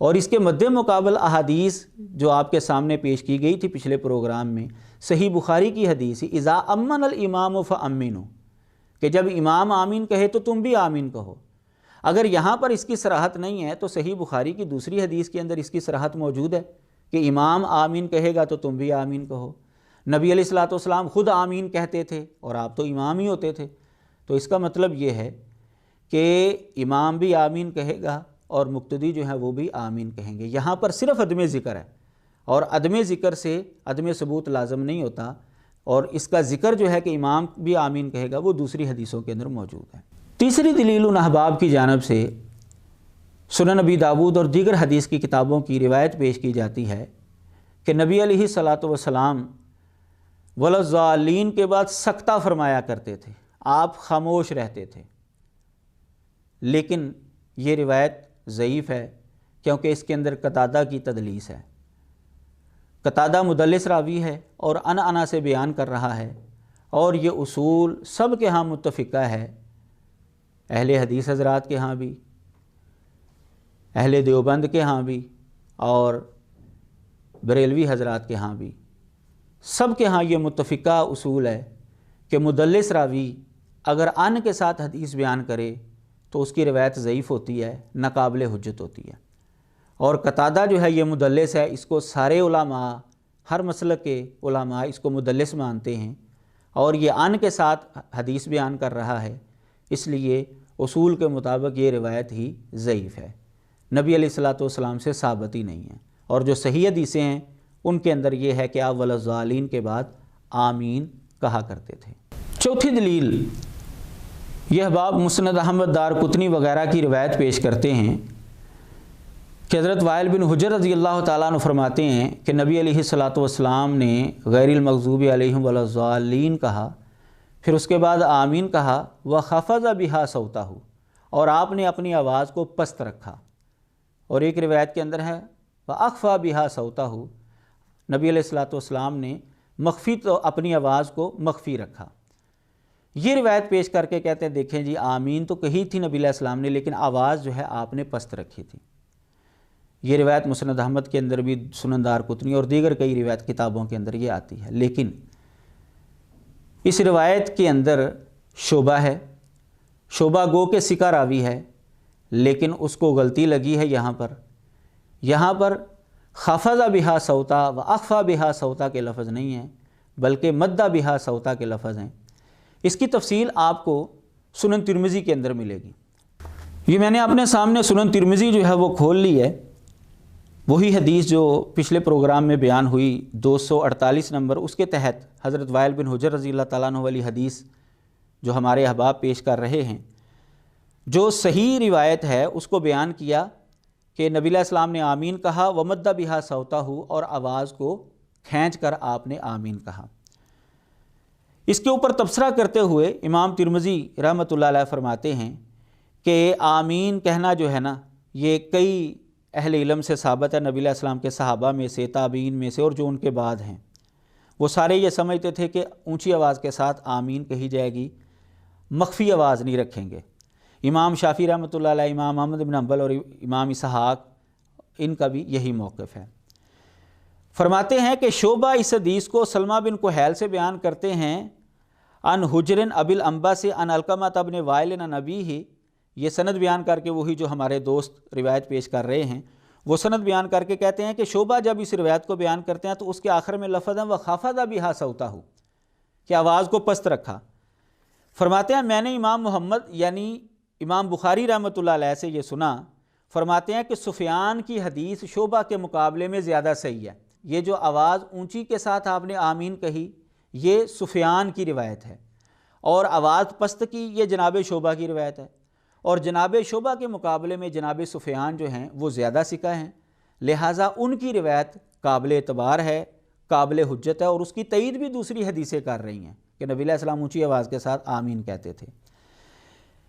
اور اس کے مد مقابل احادیث جو آپ کے سامنے پیش کی گئی تھی پچھلے پروگرام میں، صحیح بخاری کی حدیث اذا امن الامام فامنوا، کہ جب امام آمین کہے تو تم بھی آمین کہو۔ اگر یہاں پر اس کی صراحت نہیں ہے تو صحیح بخاری کی دوسری حدیث کے اندر اس کی صراحت موجود ہے کہ امام آمین کہے گا تو تم بھی آمین کہو۔ نبی علیہ الصلوۃ والسلام خود آمین کہتے تھے اور آپ تو امام ہی ہوتے تھے، تو اس کا مطلب یہ ہے کہ امام بھی آمین کہے گا اور مقتدی جو ہے وہ بھی آمین کہیں گے۔ یہاں پر صرف عدم ذکر ہے، اور عدم ذکر سے عدم ثبوت لازم نہیں ہوتا، اور اس کا ذکر جو ہے کہ امام بھی آمین کہے گا وہ دوسری حدیثوں کے اندر موجود ہے۔ تیسری دلیل ان احباب کی جانب سے سنن نبی داود اور دیگر حدیث کی کتابوں کی روایت پیش کی جاتی ہے کہ نبی علیہ الصلوۃ والسلام وَلَضَّالِّينَ کے بعد سکتہ فرمایا کرتے تھے، آپ خاموش رہتے تھے، لیکن یہ روایت ضعیف ہے کیونکہ اس کے اندر قتادہ کی تدلیس ہے۔ قتادہ مدلس راوی ہے اور انا سے بیان کر رہا ہے، اور یہ اصول سب کے ہاں متفقہ ہے، اہل حدیث حضرات کے ہاں بھی، اہل دیوبند کے ہاں بھی، اور بریلوی حضرات کے ہاں بھی، سب کے ہاں یہ متفقہ اصول ہے کہ مدلس راوی اگر ان کے ساتھ حدیث بیان کرے تو اس کی روایت ضعیف ہوتی ہے، ناقابل حجت ہوتی ہے۔ اور قتادہ جو ہے یہ مدلس ہے، اس کو سارے علماء، ہر مسلک کے علماء اس کو مدلس مانتے ہیں، اور یہ ان کے ساتھ حدیث بیان کر رہا ہے، اس لیے اصول کے مطابق یہ روایت ہی ضعیف ہے، نبی علیہ الصلوۃ والسلام سے ثابت ہی نہیں ہے۔ اور جو صحیح حدیثیں ہیں ان کے اندر یہ ہے کہ آپ وَلَضَّالِّينَ کے بعد آمین کہا کرتے تھے۔ چوتھی دلیل، یہ احباب مسند احمد، دارقطنی وغیرہ کی روایت پیش کرتے ہیں کہ حضرت وائل بن حجر رضی اللہ تعالیٰ عنہ فرماتے ہیں کہ نبی علیہ الصلوۃ والسلام نے غیر المغضوب علیہم وَلَضَّالِّينَ کہا، پھر اس کے بعد آمین کہا، وَخَفَضَ بِهَا صَوْتَهُ، اور آپ نے اپنی آواز کو پست رکھا۔ اور ایک روایت کے اندر ہے وَأَخْفَى بِهَا صَوْتَهُ، نبی علیہ الصلوۃ والسلام نے مخفی تو اپنی آواز کو مخفی رکھا۔ یہ روایت پیش کر کے کہتے ہیں دیکھیں جی آمین تو کہی تھی نبی علیہ السلام نے، لیکن آواز جو ہے آپ نے پست رکھی تھی۔ یہ روایت مسند احمد کے اندر بھی، سنن دارقطنی اور دیگر کئی روایت کتابوں کے اندر یہ آتی ہے، لیکن اس روایت کے اندر شعبہ ہے، شعبہ گو کہ ثقہ راوی ہے، لیکن اس کو غلطی لگی ہے یہاں پر خفض بہا صوتا و اخفا بہا صوتا کے لفظ نہیں ہیں، بلکہ مد بہا صوتا کے لفظ ہیں۔ اس کی تفصیل آپ کو سنن ترمذی کے اندر ملے گی۔ یہ میں نے اپنے سامنے سنن ترمذی جو ہے وہ کھول لی ہے، وہی حدیث جو پچھلے پروگرام میں بیان ہوئی 248 نمبر، اس کے تحت حضرت وائل بن حجر رضی اللہ تعالیٰ عنہ والی حدیث جو ہمارے احباب پیش کر رہے ہیں، جو صحیح روایت ہے اس کو بیان کیا کہ نبی علیہ السلام نے آمین کہا، ومد بہا صوتہ، اور آواز کو کھینچ کر آپ نے آمین کہا۔ اس کے اوپر تبصرہ کرتے ہوئے امام ترمذی رحمۃ اللہ علیہ فرماتے ہیں کہ آمین کہنا جو ہے نا، یہ کئی اہل علم سے ثابت ہے، نبی علیہ السلام کے صحابہ میں سے، تابعین میں سے، اور جو ان کے بعد ہیں، وہ سارے یہ سمجھتے تھے کہ اونچی آواز کے ساتھ آمین کہی جائے گی، مخفی آواز نہیں رکھیں گے۔ امام شافعی رحمۃ اللہ علیہ، امام احمد بن حنبل اور امام اسحاق، ان کا بھی یہی موقف ہے۔ فرماتے ہیں کہ شعبہ اس حدیث کو سلمہ بن کہیل سے بیان کرتے ہیں، ان حجر ابی الانبا سے، ان علقمہ ابن وائل عن ابیہ، یہ سند بیان کر کے وہی جو ہمارے دوست روایت پیش کر رہے ہیں وہ سند بیان کر کے کہتے ہیں کہ شعبہ جب اس روایت کو بیان کرتے ہیں تو اس کے آخر میں لفظ ہے وَخَفَضَ بِهَا صَوْتَهُ، کہ آواز کو پست رکھا۔ فرماتے ہیں میں نے امام محمد یعنی امام بخاری رحمۃ اللہ علیہ سے یہ سنا، فرماتے ہیں کہ سفیان کی حدیث شعبہ کے مقابلے میں زیادہ صحیح ہے۔ یہ جو آواز اونچی کے ساتھ آپ نے آمین کہی، یہ سفیان کی روایت ہے، اور آواز پست کی یہ جناب شعبہ کی روایت ہے، اور جناب شعبہ کے مقابلے میں جناب سفیان جو ہیں وہ زیادہ ثقہ ہیں، لہٰذا ان کی روایت قابل اعتبار ہے، قابل حجت ہے، اور اس کی تائید بھی دوسری حدیثیں کر رہی ہیں کہ نبی علیہ السلام اونچی آواز کے ساتھ آمین کہتے تھے۔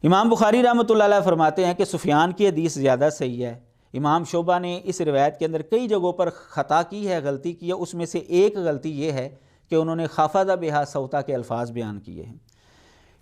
امام بخاری رحمۃ اللہ علیہ فرماتے ہیں کہ سفیان کی حدیث زیادہ صحیح ہے۔ امام شعبہ نے اس روایت کے اندر کئی جگہوں پر خطا کی ہے، غلطی کی ہے، اس میں سے ایک غلطی یہ ہے کہ انہوں نے خافض بہا صوتا کے الفاظ بیان کیے ہیں۔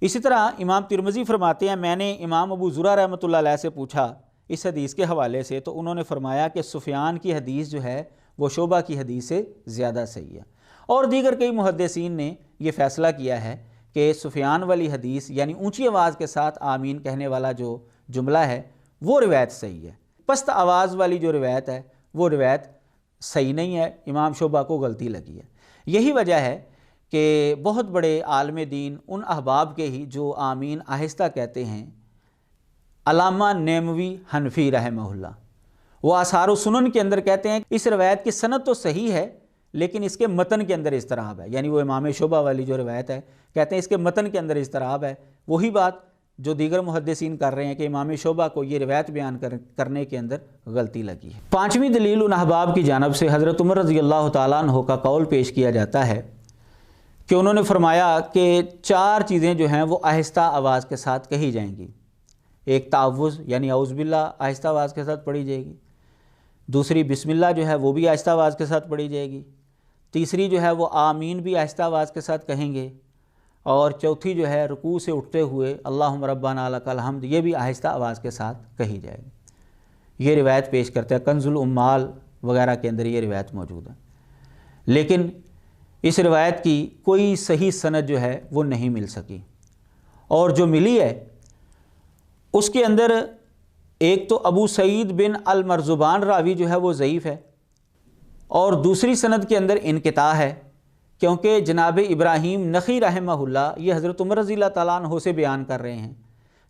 اسی طرح امام ترمذی فرماتے ہیں میں نے امام ابو زرع رحمۃ اللہ علیہ سے پوچھا اس حدیث کے حوالے سے، تو انہوں نے فرمایا کہ سفیان کی حدیث جو ہے وہ شعبہ کی حدیث سے زیادہ صحیح ہے، اور دیگر کئی محدثین نے یہ فیصلہ کیا ہے کہ سفیان والی حدیث یعنی اونچی آواز کے ساتھ آمین کہنے والا جو جملہ ہے وہ روایت صحیح ہے، پست آواز والی جو روایت ہے وہ روایت صحیح نہیں ہے، امام شعبہ کو غلطی لگی ہے۔ یہی وجہ ہے کہ بہت بڑے عالم دین ان احباب کے ہی جو آمین آہستہ کہتے ہیں، علامہ نیموی حنفی رحمہ اللہ، وہ آثار و سنن کے اندر کہتے ہیں اس روایت کی سند تو صحیح ہے لیکن اس کے متن کے اندر اضطراب ہے، یعنی وہ امام شعبہ والی جو روایت ہے کہتے ہیں اس کے متن کے اندر اضطراب ہے۔ وہی بات جو دیگر محدثین کر رہے ہیں کہ امام شعبہ کو یہ روایت بیان کرنے کے اندر غلطی لگی ہے۔ پانچویں دلیل ان احباب کی جانب سے حضرت عمر رضی اللہ تعالیٰ عنہ کا قول پیش کیا جاتا ہے کہ انہوں نے فرمایا کہ 4 چیزیں جو ہیں وہ آہستہ آواز کے ساتھ کہی جائیں گی۔ ایک تعوذ یعنی اعوذ باللہ آہستہ آواز کے ساتھ پڑھی جائے گی، دوسری بسم اللہ جو ہے وہ بھی آہستہ آواز کے ساتھ پڑھی جائے گی، تیسری جو ہے وہ آمین بھی آہستہ آواز کے ساتھ کہیں گے، اور چوتھی جو ہے رکوع سے اٹھتے ہوئے اللہم ربنا لک الحمد یہ بھی آہستہ آواز کے ساتھ کہی جائے گی۔ یہ روایت پیش کرتے ہیں، کنز الامال وغیرہ کے اندر یہ روایت موجود ہے، لیکن اس روایت کی کوئی صحیح سند جو ہے وہ نہیں مل سکی، اور جو ملی ہے اس کے اندر ایک تو ابو سعید بن المرزبان راوی جو ہے وہ ضعیف ہے، اور دوسری سند کے اندر انقطاع ہے، کیونکہ جناب ابراہیم نخعی رحمہ اللہ یہ حضرت عمر رضی اللہ تعالیٰ عنہ سے بیان کر رہے ہیں،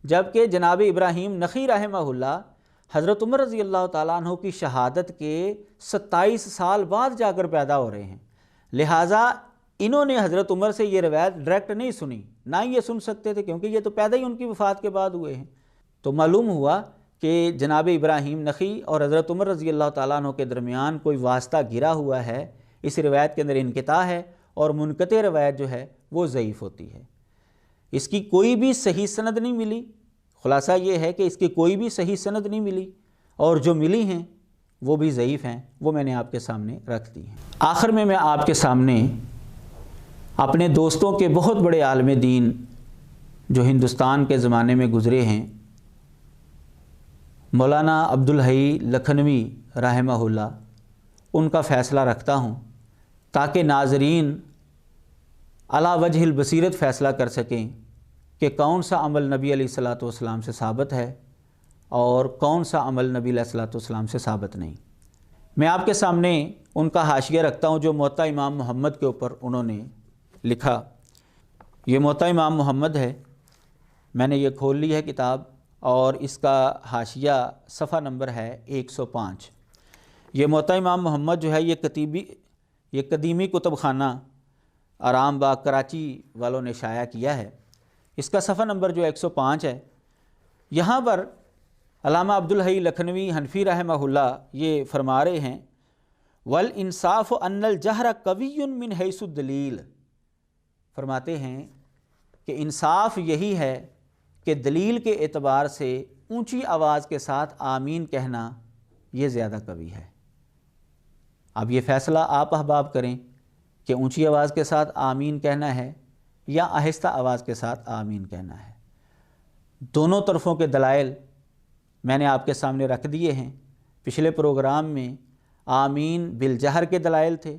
جبکہ جناب ابراہیم نخعی رحمہ اللہ حضرت عمر رضی اللہ تعالیٰ عنہ کی شہادت کے 27 سال بعد جا کر پیدا ہو رہے ہیں، لہٰذا انہوں نے حضرت عمر سے یہ روایت ڈائریکٹ نہیں سنی، نہ ہی یہ سن سکتے تھے کیونکہ یہ تو پیدا ہی ان کی وفات کے بعد ہوئے ہیں۔ تو معلوم ہوا کہ جناب ابراہیم نخعی اور حضرت عمر رضی اللہ تعالیٰ عنہ کے درمیان کوئی واسطہ گرا ہوا ہے، اس روایت کے اندر انقطاع ہے، اور منقطع روایت جو ہے وہ ضعیف ہوتی ہے، اس کی کوئی بھی صحیح سند نہیں ملی۔ خلاصہ یہ ہے کہ اس کی کوئی بھی صحیح سند نہیں ملی، اور جو ملی ہیں وہ بھی ضعیف ہیں، وہ میں نے آپ کے سامنے رکھ دی ہیں۔ آخر میں آپ کے سامنے اپنے دوستوں کے بہت بڑے عالم دین جو ہندوستان کے زمانے میں گزرے ہیں، مولانا عبدالحی لکھنوی رحمہ اللہ، ان کا فیصلہ رکھتا ہوں تاکہ ناظرین علی وجہ البصیرت فیصلہ کر سکیں کہ کون سا عمل نبی علیہ الصلوۃ والسلام سے ثابت ہے اور کون سا عمل نبی علیہ الصلوۃ والسلام سے ثابت نہیں۔ میں آپ کے سامنے ان کا حاشیہ رکھتا ہوں جو موطا امام محمد کے اوپر انہوں نے لکھا۔ یہ موطا امام محمد ہے، میں نے یہ کھول لی ہے کتاب، اور اس کا حاشیہ صفحہ نمبر ہے 105۔ یہ موطا امام محمد جو ہے یہ قدیمی کتب خانہ آرام باغ کراچی والوں نے شائع کیا ہے، اس کا صفحہ نمبر جو 105 ہے، یہاں پر علامہ عبدالحی لکھنوی حنفی رحمہ اللہ یہ فرما رہے ہیں والانصاف ان الجہر قوی من حیث الدلیل، فرماتے ہیں کہ انصاف یہی ہے کہ دلیل کے اعتبار سے اونچی آواز کے ساتھ آمین کہنا یہ زیادہ قوی ہے۔ اب یہ فیصلہ آپ احباب کریں کہ اونچی آواز کے ساتھ آمین کہنا ہے یا آہستہ آواز کے ساتھ آمین کہنا ہے۔ دونوں طرفوں کے دلائل میں نے آپ کے سامنے رکھ دیے ہیں۔ پچھلے پروگرام میں آمین بالجہر کے دلائل تھے،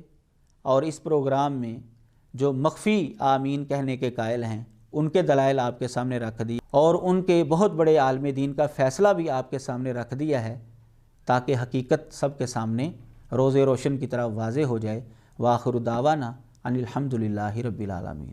اور اس پروگرام میں جو مخفی آمین کہنے کے قائل ہیں ان کے دلائل آپ کے سامنے رکھ دیے، اور ان کے بہت بڑے عالم دین کا فیصلہ بھی آپ کے سامنے رکھ دیا ہے تاکہ حقیقت سب کے سامنے روز روشن کی طرح واضح ہو جائے۔ وآخر دعوانا ان الحمد للہ رب العالمین۔